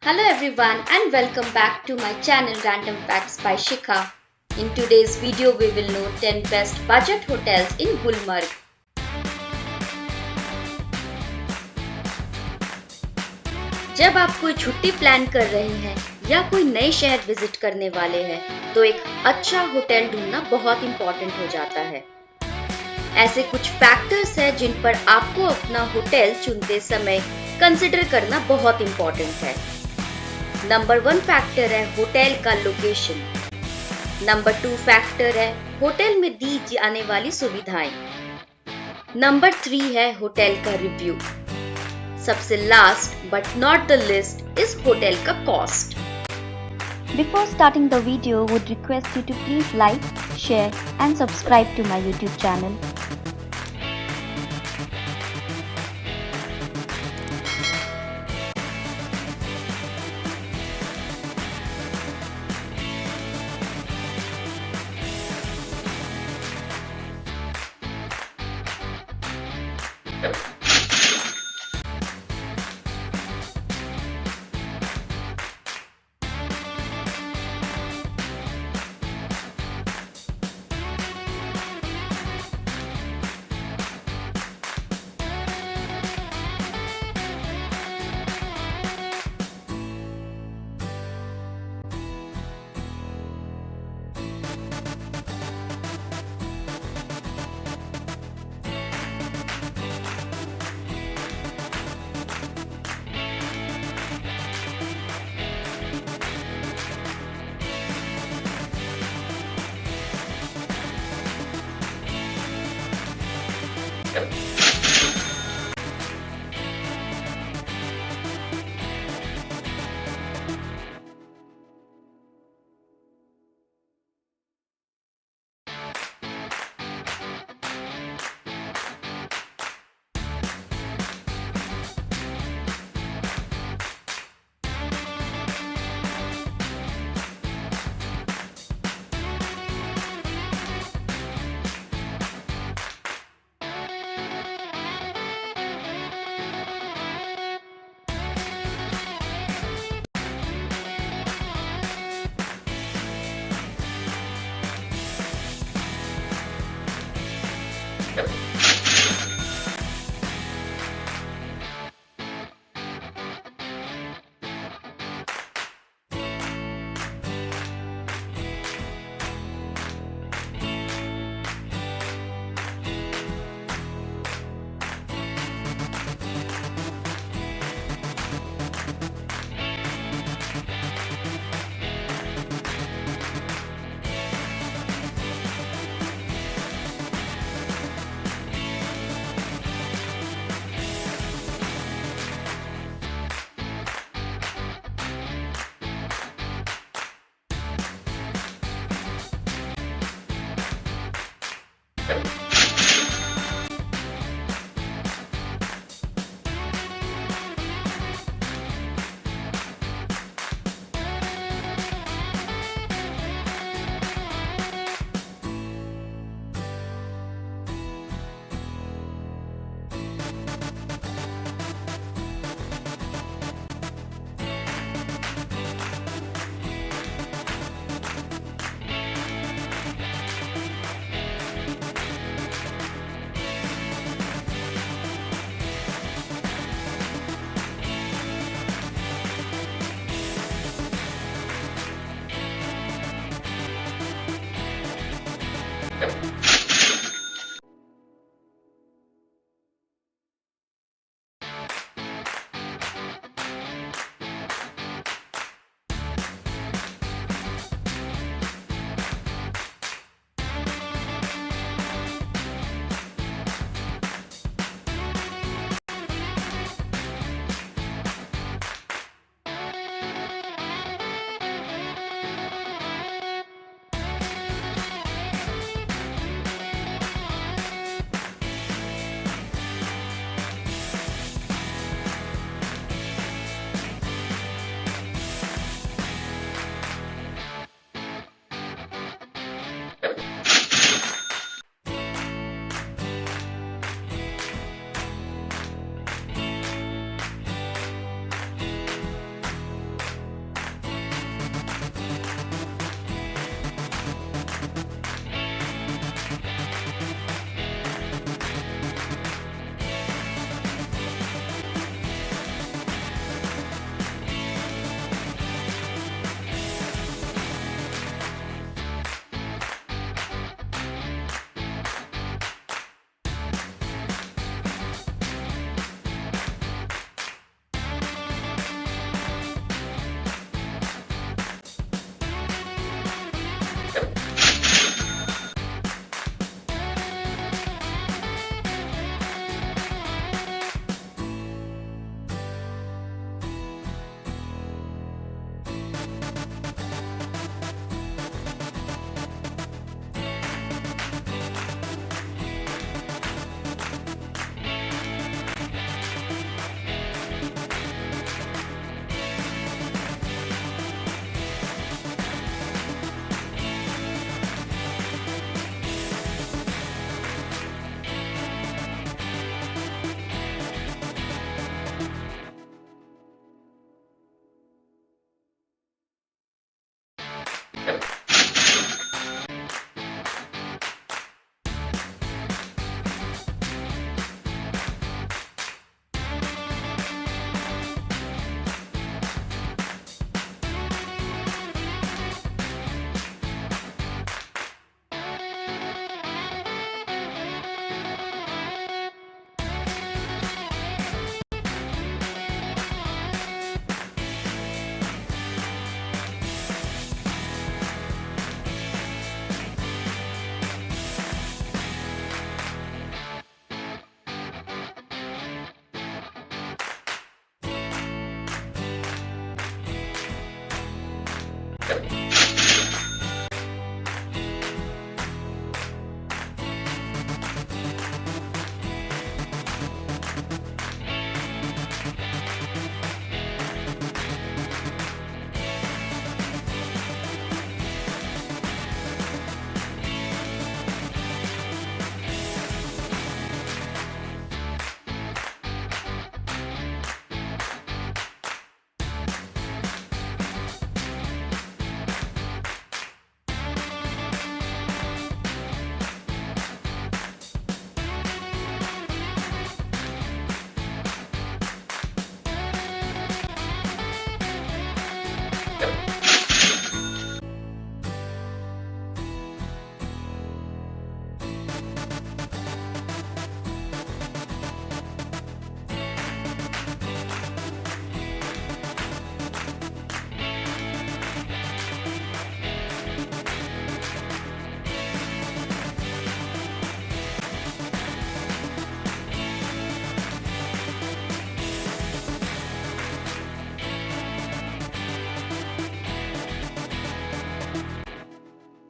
Hello everyone and welcome back to my channel Random Facts by Shikha. In today's video we will know 10 best budget hotels in Gulmarg. जब आप कोई छुट्टी plan कर रहे हैं या कोई नए शहर विजिट करने वाले हैं तो एक अच्छा होटल ढूंढना बहुत इम्पोर्टेंट हो जाता है। ऐसे कुछ फैक्टर्स हैं जिन पर आपको अपना होटल चुनते समय कंसिडर करना बहुत इम्पोर्टेंट है। नंबर 1 फैक्टर है होटल का लोकेशन। नंबर 2 फैक्टर है होटल में दी जाने वाली सुविधाएं। नंबर 3 है होटल का रिव्यू। सबसे last but not the list is hotel का cost. Before starting the video, would request you to please like, share and subscribe to my YouTube channel.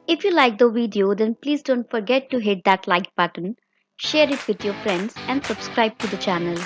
If you like the video, then please don't forget to hit that like button, share it with your friends, and subscribe to the channel.